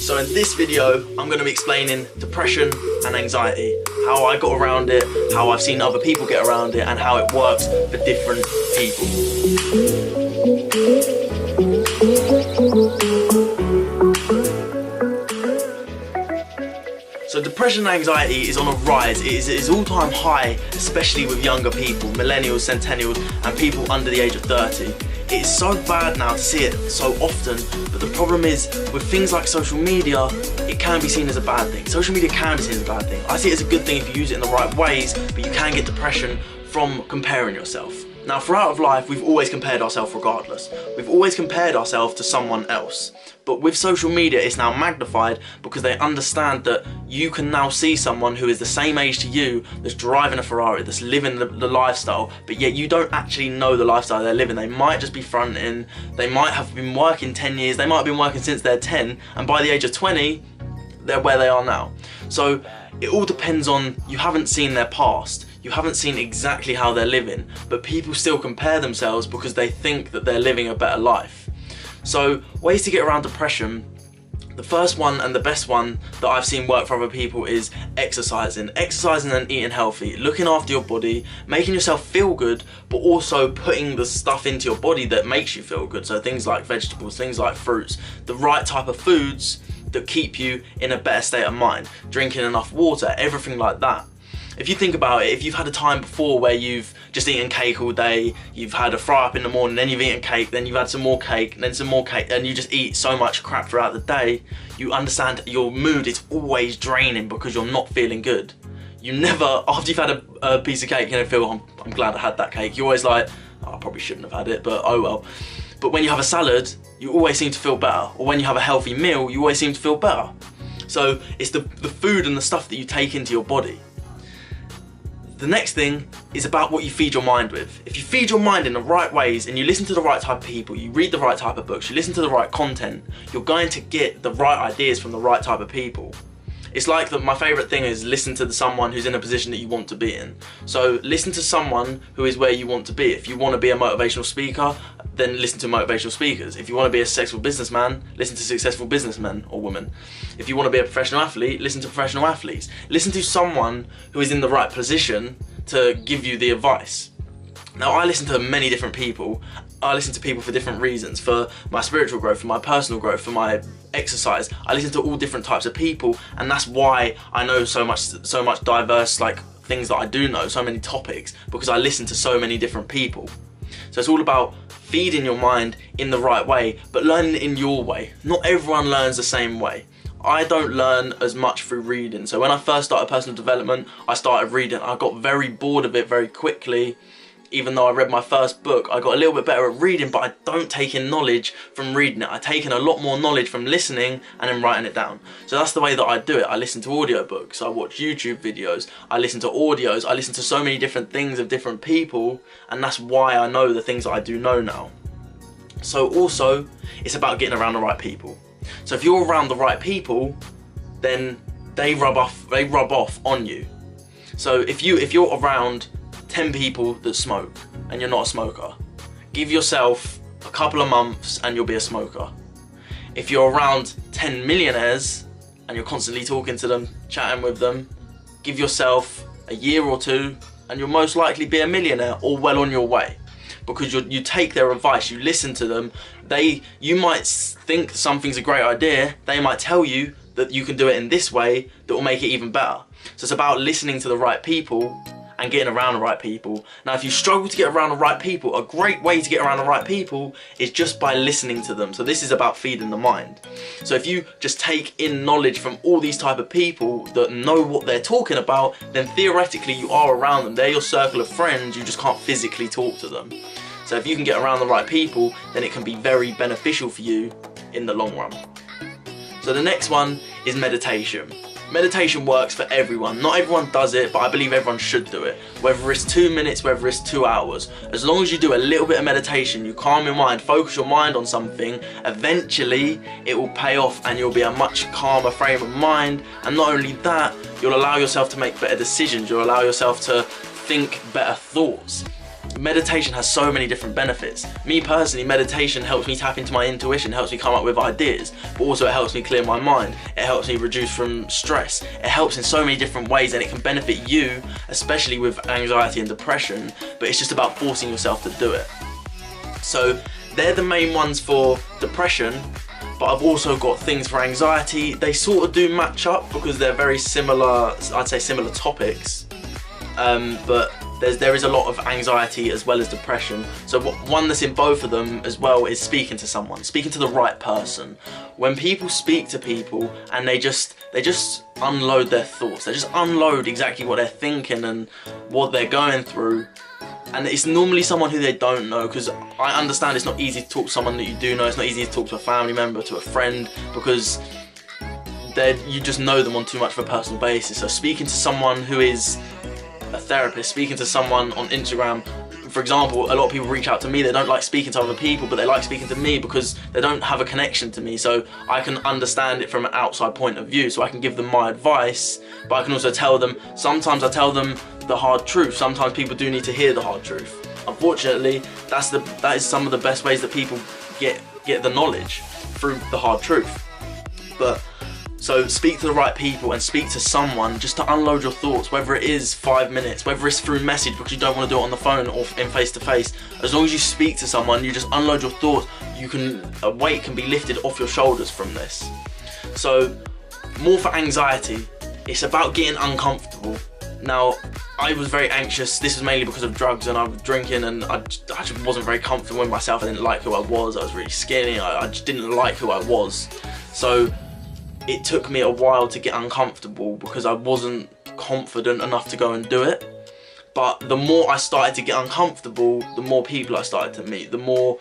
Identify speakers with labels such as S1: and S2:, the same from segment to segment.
S1: So in this video, I'm going to be explaining depression and anxiety, how I got around it, how I've seen other people get around it, and how it works for different people. So depression and anxiety is on a rise. It is all-time high, especially with younger people, millennials, centennials, and people under the age of 30. It is so bad now to see it so often, but the problem is with things like social media, it can be seen as a bad thing. Social media can be seen as a bad thing. I see it as a good thing if you use it in the right ways, but you can get depression from comparing yourself. Now, throughout life, we've always compared ourselves regardless. We've always compared ourselves to someone else. But with social media, it's now magnified because they understand that you can now see someone who is the same age to you, that's driving a Ferrari, that's living the lifestyle, but yet you don't actually know the lifestyle they're living. They might just be fronting, they might have been working 10 years, they might have been working since they're 10, and by the age of 20, they're where they are now. So it all depends on, you haven't seen their past. You haven't seen exactly how they're living, but people still compare themselves because they think that they're living a better life. So ways to get around depression, the first one and the best one that I've seen work for other people is exercising. Exercising and eating healthy, looking after your body, making yourself feel good, but also putting the stuff into your body that makes you feel good. So things like vegetables, things like fruits, the right type of foods that keep you in a better state of mind, drinking enough water, everything like that. If you think about it, if you've had a time before where you've just eaten cake all day, you've had a fry up in the morning, then you've eaten cake, then you've had some more cake, then some more cake, and you just eat so much crap throughout the day, you understand your mood is always draining because you're not feeling good. You never, after you've had a piece of cake, you don't feel, I'm glad I had that cake. You're always like, oh, I probably shouldn't have had it, but oh well. But when you have a salad, you always seem to feel better. Or when you have a healthy meal, you always seem to feel better. So it's the food and the stuff that you take into your body. The next thing is about what you feed your mind with. If you feed your mind in the right ways and you listen to the right type of people, you read the right type of books, you listen to the right content, you're going to get the right ideas from the right type of people. It's like my favourite thing is listen to someone who's in a position that you want to be in. So listen to someone who is where you want to be. If you want to be a motivational speaker, then listen to motivational speakers. If you want to be a successful businessman, listen to successful businessmen or women. If you want to be a professional athlete, listen to professional athletes. Listen to someone who is in the right position to give you the advice. Now, I listen to many different people. I listen to people for different reasons, for my spiritual growth, for my personal growth, for my exercise. I listen to all different types of people, and that's why I know so much diverse things that I do know, so many topics, because I listen to so many different people. So it's all about feeding your mind in the right way, but learning it in your way. Not everyone learns the same way. I don't learn as much through reading. So when I first started personal development, I started reading. I got very bored of it very quickly. Even though I read my first book, I got a little bit better at reading, but I don't take in knowledge from reading it. I take in a lot more knowledge from listening and then writing it down. So that's the way that I do it. I listen to audiobooks, I watch YouTube videos, I listen to audios, I listen to so many different things of different people, and that's why I know the things that I do know now. So also, it's about getting around the right people. So if you're around the right people, then they rub off on you. So if you're around 10 people that smoke and you're not a smoker, give yourself a couple of months and you'll be a smoker. If you're around 10 millionaires and you're constantly talking to them, chatting with them, give yourself a year or two and you'll most likely be a millionaire or well on your way. Because you take their advice, you listen to them. You might think something's a great idea, they might tell you that you can do it in this way that will make it even better. So it's about listening to the right people and getting around the right people. Now, if you struggle to get around the right people, a great way to get around the right people is just by listening to them. So this is about feeding the mind. So if you just take in knowledge from all these type of people that know what they're talking about, then theoretically you are around them. They're your circle of friends, you just can't physically talk to them. So if you can get around the right people, then it can be very beneficial for you in the long run. So the next one is meditation. Meditation works for everyone. Not everyone does it, but I believe everyone should do it. Whether it's 2 minutes, whether it's 2 hours. As long as you do a little bit of meditation, you calm your mind, focus your mind on something, eventually it will pay off and you'll be a much calmer frame of mind. And not only that, you'll allow yourself to make better decisions. You'll allow yourself to think better thoughts. meditation has so many different benefits. Me personally, meditation helps me tap into my intuition, helps me come up with ideas, but also it helps me clear my mind. It helps me reduce from stress. It helps in so many different ways, and it can benefit you, especially with anxiety and depression, but it's just about forcing yourself to do it. So they're the main ones for depression, but I've also got things for anxiety. They sort of do match up because they're very similar, I'd say similar topics, but there is a lot of anxiety as well as depression. So one that's in both of them as well is speaking to someone, speaking to the right person. When people speak to people and they just unload their thoughts, they just unload exactly what they're thinking and what they're going through. And it's normally someone who they don't know, because I understand it's not easy to talk to someone that you do know. It's not easy to talk to a family member, to a friend, because you just know them on too much of a personal basis. So speaking to someone who is a therapist, speaking to someone on Instagram, for example, a lot of people reach out to me, they don't like speaking to other people, but they like speaking to me because they don't have a connection to me, so I can understand it from an outside point of view, so I can give them my advice, but I can also tell them, sometimes I tell them the hard truth. Sometimes people do need to hear the hard truth. Unfortunately, that is some of the best ways that people get the knowledge, through the hard truth. But so speak to the right people and speak to someone just to unload your thoughts, whether it is 5 minutes, whether it's through message because you don't want to do it on the phone or in face to face. As long as you speak to someone, you just unload your thoughts, a weight can be lifted off your shoulders from this. So more for anxiety, it's about getting uncomfortable. Now, I was very anxious. This was mainly because of drugs, and I was drinking, and I just wasn't very comfortable with myself. I didn't like who I was. I was really skinny. I just didn't like who I was. So it took me a while to get uncomfortable because I wasn't confident enough to go and do it. But the more I started to get uncomfortable, the more people I started to meet, the more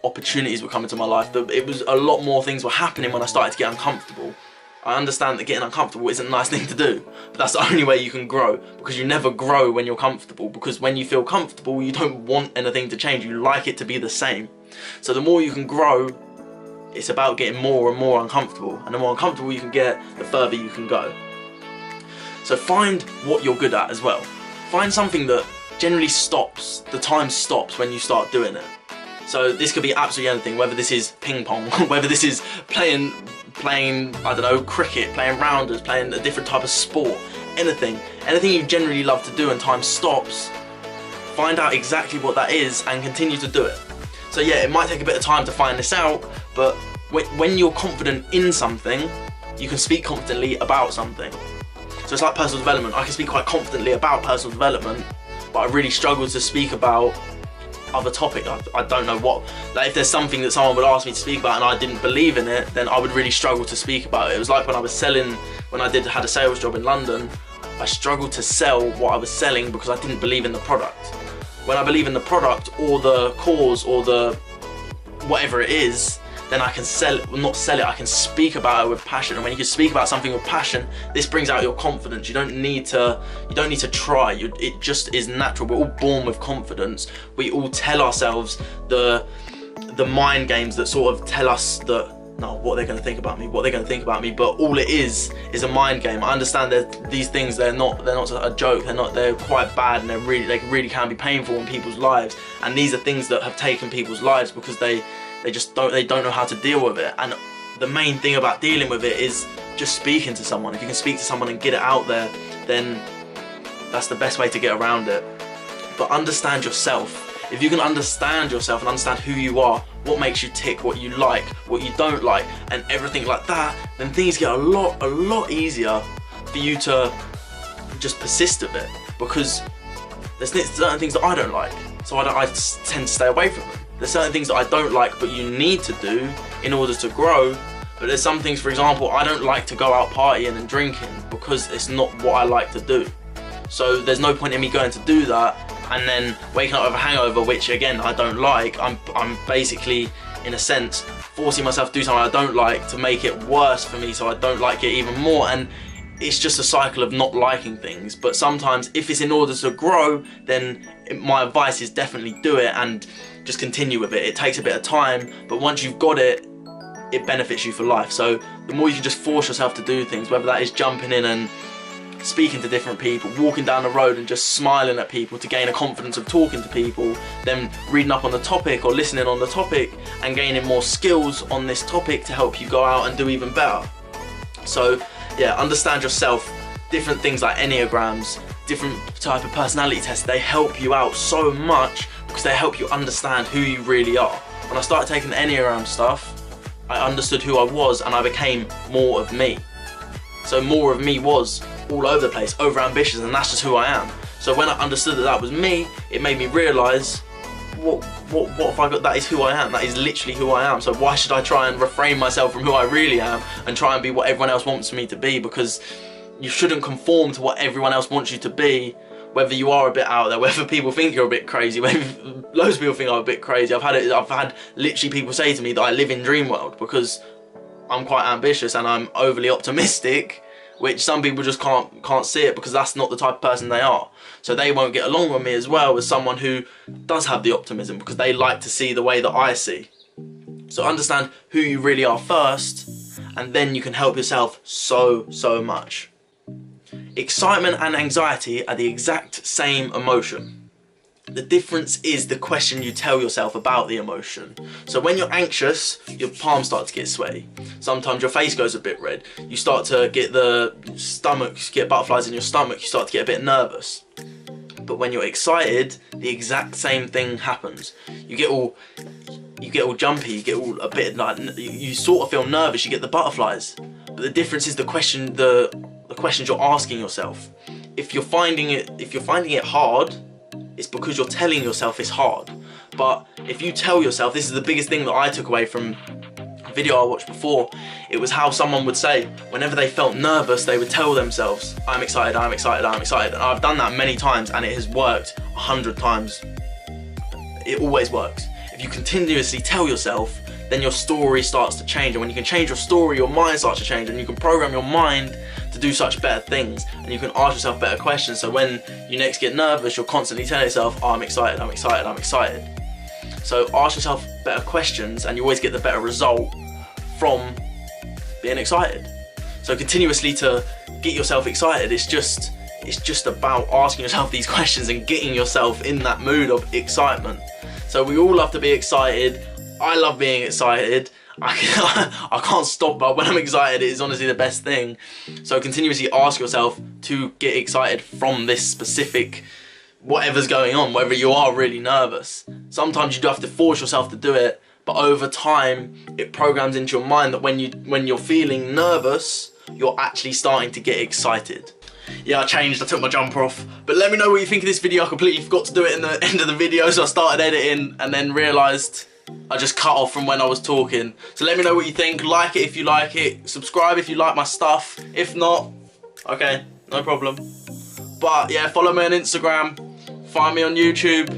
S1: opportunities were coming to my life. It was a lot more things were happening when I started to get uncomfortable. I understand that getting uncomfortable isn't a nice thing to do, but that's the only way you can grow, because you never grow when you're comfortable, because when you feel comfortable, you don't want anything to change, you like it to be the same. So the more you can grow, it's about getting more and more uncomfortable, and the more uncomfortable you can get, the further you can go. So find what you're good at as well. Find something that generally stops, the time stops when you start doing it. So this could be absolutely anything, whether this is ping pong, whether this is playing, I don't know, cricket, playing rounders, playing a different type of sport, anything you generally love to do and time stops, find out exactly what that is and continue to do it. So yeah, it might take a bit of time to find this out, but when you're confident in something, you can speak confidently about something. So it's like personal development. I can speak quite confidently about personal development, but I really struggle to speak about other topic. I don't know what, like if there's something that someone would ask me to speak about and I didn't believe in it, then I would really struggle to speak about it. It was like when I was selling, when I had a sales job in London, I struggled to sell what I was selling because I didn't believe in the product. When I believe in the product or the cause or the whatever it is, then I can not sell it, I can speak about it with passion. And when you can speak about something with passion, this brings out your confidence. You don't need to try, it just is natural. We're all born with confidence. We all tell ourselves the mind games that sort of tell us that, no, what they're going to think about me, but all it is a mind game. I understand that these things, they're not a joke, they're quite bad, and they really can be painful in people's lives. And these are things that have taken people's lives because they don't know how to deal with it. And the main thing about dealing with it is just speaking to someone. If you can speak to someone and get it out there, then that's the best way to get around it. But understand yourself. If you can understand yourself and understand who you are, what makes you tick, what you like, what you don't like, and everything like that, then things get a lot easier for you to just persist a bit. Because there's certain things that I don't like, so I tend to stay away from them. There's certain things that I don't like but you need to do in order to grow. But there's some things, for example, I don't like to go out partying and drinking because it's not what I like to do. So there's no point in me going to do that and then waking up with a hangover, which again I don't like. I'm basically, in a sense, forcing myself to do something I don't like to make it worse for me, so I don't like it even more. And it's just a cycle of not liking things. But sometimes if it's in order to grow, then my advice is definitely do it and just continue with it. It takes a bit of time, but once you've got it, it benefits you for life. So the more you can just force yourself to do things, whether that is jumping in and speaking to different people, walking down the road and just smiling at people to gain a confidence of talking to people, then reading up on the topic or listening on the topic and gaining more skills on this topic to help you go out and do even better. So yeah, understand yourself. Different things like enneagrams, different type of personality tests, they help you out so much because they help you understand who you really are. When I started taking the enneagram stuff, I understood who I was and I became more of me. So more of me was all over the place, over ambitious, and that's just who I am. So when I understood that that was me, it made me realise, what have I got? That is who I am. That is literally who I am. So why should I try and refrain myself from who I really am and try and be what everyone else wants me to be? Because you shouldn't conform to what everyone else wants you to be, whether you are a bit out there, whether people think you're a bit crazy, whether loads of people think I'm a bit crazy. I've had literally people say to me that I live in dream world because I'm quite ambitious and I'm overly optimistic, which some people just can't see it because that's not the type of person they are. So they won't get along with me as well as someone who does have the optimism because they like to see the way that I see. So understand who you really are first, and then you can help yourself so much. Excitement and anxiety are the exact same emotion. The difference is the question you tell yourself about the emotion. So when you're anxious, your palms start to get sweaty. Sometimes your face goes a bit red. You start to get get butterflies in your stomach. You start to get a bit nervous. But when you're excited, the exact same thing happens. You get all jumpy. You get all a bit like you sort of feel nervous. You get the butterflies. But the difference is the questions you're asking yourself. If you're finding it hard, it's because you're telling yourself it's hard. But if you tell yourself, this is the biggest thing that I took away from a video I watched before, it was how someone would say, whenever they felt nervous, they would tell themselves, I'm excited, I'm excited, I'm excited. And I've done that many times and it has worked 100 times. It always works. If you continuously tell yourself, then your story starts to change. And when you can change your story, your mind starts to change, and you can program your mind to do such better things, and you can ask yourself better questions. So when you next get nervous, you're constantly telling yourself, oh, I'm excited, I'm excited, I'm excited. So ask yourself better questions and you always get the better result from being excited. So continuously to get yourself excited, it's just about asking yourself these questions and getting yourself in that mood of excitement. So we all love to be excited. I love being excited. I can't stop, but when I'm excited, it is honestly the best thing. So continuously ask yourself to get excited from this specific whatever's going on, whether you are really nervous. Sometimes you do have to force yourself to do it, but over time it programs into your mind that when you're feeling nervous, you're actually starting to get excited. Yeah, I changed, I took my jumper off. But let me know what you think of this video. I completely forgot to do it in the end of the video, so I started editing and then realised I just cut off from when I was talking. So let me know what you think. Like it if you like it. Subscribe if you like my stuff. If not, okay, no problem. But yeah, follow me on Instagram. Find me on YouTube.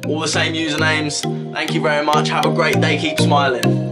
S1: All the same usernames. Thank you very much. Have a great day. Keep smiling.